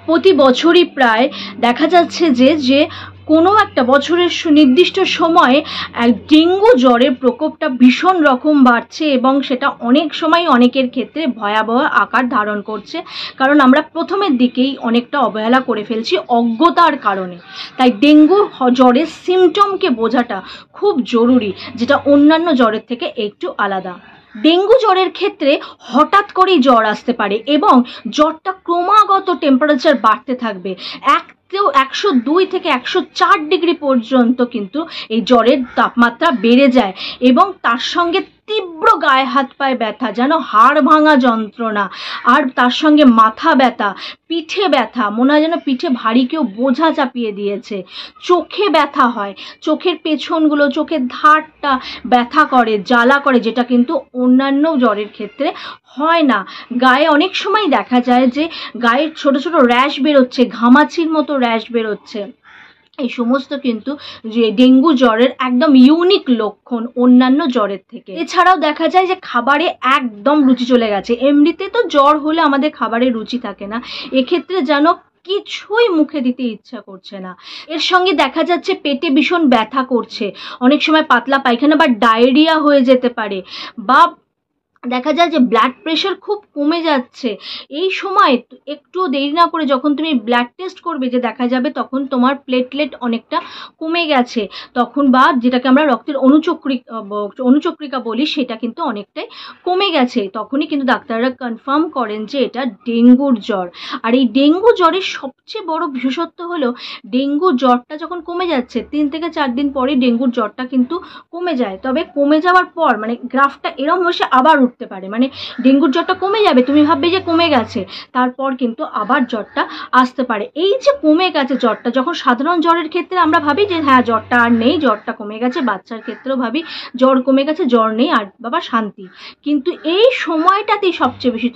প্রতি বছরই প্রায় দেখা যাচ্ছে যে কোনো একটা বছরের সুনির্দিষ্ট সময়ে ডেঙ্গু জ্বরের প্রকোপটা ভীষণ রকম বাড়ছে এবং সেটা অনেক সময় অনেকের ক্ষেত্রে ভয়াবহ আকার ধারণ করছে, কারণ আমরা প্রথমের দিকেই অনেকটা অবহেলা করে ফেলছি অজ্ঞতার কারণে। তাই ডেঙ্গু জ্বরের সিমটমকে বোঝাটা খুব জরুরি, যেটা অন্যান্য জ্বরের থেকে একটু আলাদা। ডেঙ্গু জ্বরের ক্ষেত্রে হঠাৎ করেই জ্বর আসতে পারে এবং জ্বরটা ক্রমাগত টেম্পারেচার বাড়তে থাকবে। 102 থেকে 104 ডিগ্রি পর্যন্ত কিন্তু এই জ্বরের তাপমাত্রা বেড়ে যায় এবং তার সঙ্গে তীব্র গায়ে হাত পায়ে ব্যথা, যেন হাড় ভাঙা যন্ত্রণা, আর তার সঙ্গে মাথা ব্যথা, পিঠে ব্যথা, মনে হয় যেন পিঠে ভারী কেউ বোঝা চাপিয়ে দিয়েছে, চোখে ব্যথা হয়, চোখের পেছনগুলো, চোখের ধারটা ব্যথা করে, জ্বালা করে, যেটা কিন্তু অন্যান্য জ্বরের ক্ষেত্রে হয় না। গায়ে অনেক সময় দেখা যায় যে গায়ে ছোট ছোট র্যাশ বেরোচ্ছে, ঘামাচির মতো র্যাশ বেরোচ্ছে। এই সমস্ত কিন্তু যে ডেঙ্গু জ্বরের একদম ইউনিক লক্ষণ অন্যান্য জ্বরের থেকে। এছাড়াও দেখা যায় যে খাবারে একদম রুচি চলে গেছে। এমনিতে তো জ্বর হলে আমাদের খাবারে রুচি থাকে না, এক্ষেত্রে যেন কিছুই মুখে দিতে ইচ্ছা করছে না। এর সঙ্গে দেখা যাচ্ছে পেটে ভীষণ ব্যথা করছে, অনেক সময় পাতলা পায়খানা বা ডায়রিয়া হয়ে যেতে পারে, বা দেখা যায় যে ব্লাড প্রেশার খুব কমে যাচ্ছে। এই সময় একটু দেরি না করে যখন তুমি ব্লাড টেস্ট করবে, যে দেখা যাবে তখন তোমার প্লেটলেট অনেকটা কমে গেছে, তখন বা যেটাকে আমরা রক্তের অনুচক্রিকা বলি, সেটা কিন্তু অনেকটাই কমে গেছে। তখনই কিন্তু ডাক্তাররা কনফার্ম করেন যে এটা ডেঙ্গুর জ্বর। আর এই ডেঙ্গু জ্বরের সবচেয়ে বড় বিশেষত্ব হলো, ডেঙ্গু জ্বরটা যখন কমে যাচ্ছে 3 থেকে 4 দিন পরে ডেঙ্গুর জ্বরটা কিন্তু কমে যায়। তবে কমে যাওয়ার পর মানে গ্রাফটা এরকম হচ্ছে আবার উঠতে পারে, মানে ডেঙ্গুর জ্বরটা কমে যাবে, তুমি ভাববে যে কমে গেছে, তারপর কিন্তু আবার জ্বরটা আসতে পারে। এই যে কমে গেছে জ্বরটা, যখন সাধারণ জ্বরের ক্ষেত্রে আমরা ভাবি যে হ্যাঁ জ্বরটা আর নেই, জ্বরটা কমে গেছে, বাচ্চার ক্ষেত্রেও ভাবি জ্বর কমে গেছে, জ্বর নেই, আর বাবা শান্তি। কিন্তু এই সময়টাতেই সবচেয়ে বেশি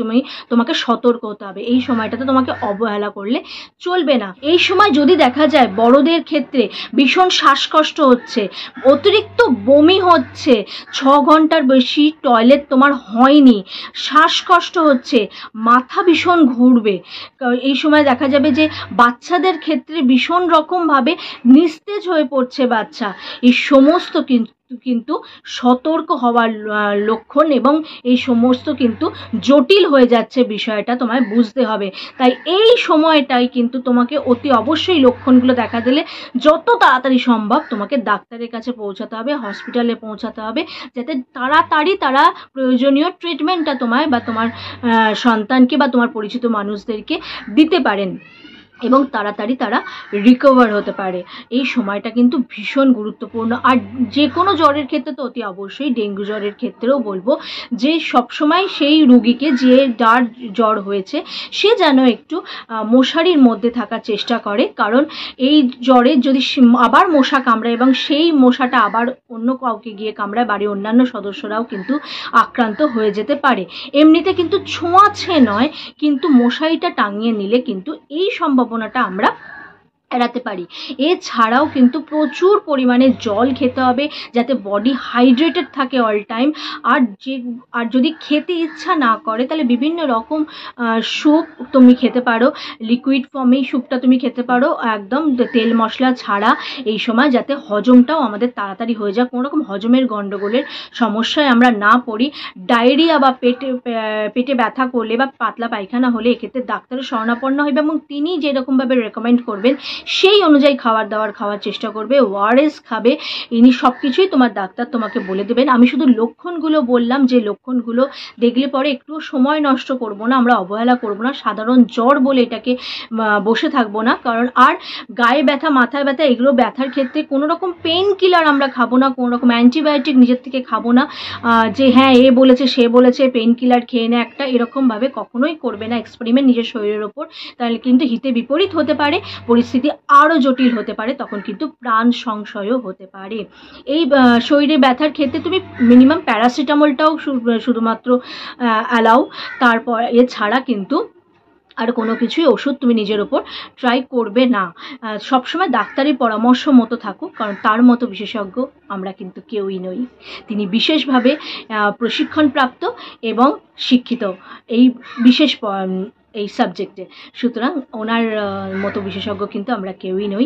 তোমাকে সতর্ক হতে হবে। এই সময়টাতে তোমাকে অবহেলা করলে চলবে না। এই সময় যদি দেখা যায় বড়দের ক্ষেত্রে ভীষণ শ্বাসকষ্ট হচ্ছে, অতিরিক্ত বমি হচ্ছে, 6 ঘন্টার বেশি টয়লেট তোমার হয়নি, শ্বাসকষ্ট হচ্ছে, মাথা ভীষণ ঘুরবে, এই সময় দেখা যাবে যে বাচ্চাদের ক্ষেত্রে ভীষণ রকমভাবে নিস্তেজ হয়ে পড়ছে বাচ্চা, এই সমস্ত কিন্তু সতর্ক হওয়ার লক্ষণ এবং এই সমস্ত কিন্তু জটিল হয়ে যাচ্ছে বিষয়টা তোমায় বুঝতে হবে। তাই এই সময়টাই কিন্তু তোমাকে অতি অবশ্যই লক্ষণগুলো দেখা দিলে যত তাড়াতাড়ি সম্ভব তোমাকে ডাক্তারের কাছে পৌঁছাতে হবে, হসপিটালে পৌঁছাতে হবে, যাতে তাড়াতাড়ি তারা প্রয়োজনীয় ট্রিটমেন্টটা তোমায় বা তোমার সন্তানকে বা তোমার পরিচিত মানুষদেরকে দিতে পারেন এবং তাড়াতাড়ি তারা রিকভার হতে পারে। এই সময়টা কিন্তু ভীষণ গুরুত্বপূর্ণ। আর যে কোনো জ্বরের ক্ষেত্রে তো অতি অবশ্যই ডেঙ্গু জ্বরের ক্ষেত্রেও বলবো যে সবসময় সেই রুগীকে, যে যার জ্বর হয়েছে, সে যেন একটু মশারির মধ্যে থাকার চেষ্টা করে, কারণ এই জ্বরে যদি আবার মশা কামড়ায় এবং সেই মশাটা আবার অন্য কাউকে গিয়ে কামড়ায়, বাড়ির অন্যান্য সদস্যরাও কিন্তু আক্রান্ত হয়ে যেতে পারে। এমনিতে কিন্তু ছোঁয়াছে নয়, কিন্তু মশারিটা টাঙিয়ে নিলে কিন্তু এই সম্ভাবনাটা আমরা এড়াতে পারি। এছাড়াও কিন্তু প্রচুর পরিমাণে জল খেতে হবে, যাতে বডি হাইড্রেটেড থাকে অল টাইম। আর যদি খেতে ইচ্ছা না করে, তাহলে বিভিন্ন রকম স্যুপ তুমি খেতে পারো, লিকুইড ফর্মেই স্যুপটা তুমি খেতে পারো, একদম তেল মশলা ছাড়া, এই সময় যাতে হজমটাও আমাদের তাড়াতাড়ি হয়ে যায়, কোনো রকম হজমের গণ্ডগোলের সমস্যায় আমরা না পড়ি। ডায়রিয়া বা পেটে ব্যথা করলে বা পাতলা পায়খানা হলে এক্ষেত্রে ডাক্তারের শরণাপন্ন হবে এবং তিনি যেরকমভাবে রেকমেন্ড করবেন সেই অনুযায়ী খাওয়ার চেষ্টা করবে। ওআরএস খাবে, ইনি সব কিছুই তোমার ডাক্তার তোমাকে বলে দেবেন। আমি শুধু লক্ষণগুলো বললাম, যে লক্ষণগুলো দেখলে পরে একটু সময় নষ্ট করব না, আমরা অবহেলা করব না, সাধারণ জ্বর বলে এটাকে বসে থাকবো না। কারণ আর গায়ে ব্যথা, মাথায় ব্যথা, এগুলো ব্যথার ক্ষেত্রে কোনো রকম পেইন কিলার আমরা খাবো না, কোনো রকম অ্যান্টিবায়োটিক নিজের থেকে খাবো না, যে হ্যাঁ এ বলেছে সে বলেছে পেইন কিলার খেয়ে না একটা, এরকমভাবে কখনোই করবে না এক্সপেরিমেন্ট নিজের শরীরের ওপর, তাহলে কিন্তু হিতে বিপরীত হতে পারে, পরিস্থিতি আরও জটিল হতে পারে, তখন কিন্তু প্রাণ সংশয়ও হতে পারে। এই শরীরে ব্যথার ক্ষেত্রে তুমি মিনিমাম প্যারাসিটামলটাও শুধুমাত্র অ্যালাউ, তারপর এছাড়া কিন্তু আর কোনো কিছুই ওষুধ তুমি নিজের ওপর ট্রাই করবে না। সবসময় ডাক্তারি পরামর্শ মতো থাকো, কারণ তার মতো বিশেষজ্ঞ আমরা কিন্তু কেউই নই। তিনি বিশেষভাবে প্রশিক্ষণপ্রাপ্ত এবং শিক্ষিত। এই বিশেষ এই সাবজেক্টে। সুতরাং ওনার মতো বিশেষজ্ঞ কিন্তু আমরা কেউই নই।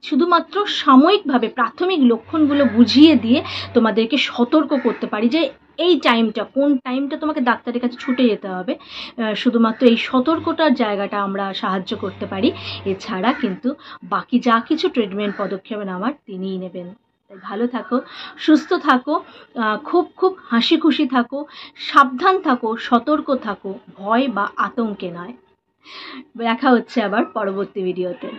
শুধুমাত্র সাময়িকভাবে প্রাথমিক লক্ষণগুলো বুঝিয়ে দিয়ে তোমাদেরকে সতর্ক করতে পারি যে এই টাইমটা, কোন টাইমটা তোমাকে ডাক্তারের কাছে ছুটে যেতে হবে, শুধুমাত্র এই সতর্কতার জায়গাটা আমরা সাহায্য করতে পারি। এছাড়া কিন্তু বাকি যা কিছু ট্রিটমেন্ট পদক্ষেপ নেওয়ার তিনিই নেবেন। তাই ভালো থাকো, সুস্থ থাকো, খুব খুব হাসি খুশি থাকো, সাবধান থাকো, সতর্ক থাকো, ভয় বা আতঙ্কে নয়। দেখা হচ্ছে আবার পরবর্তী ভিডিওতে।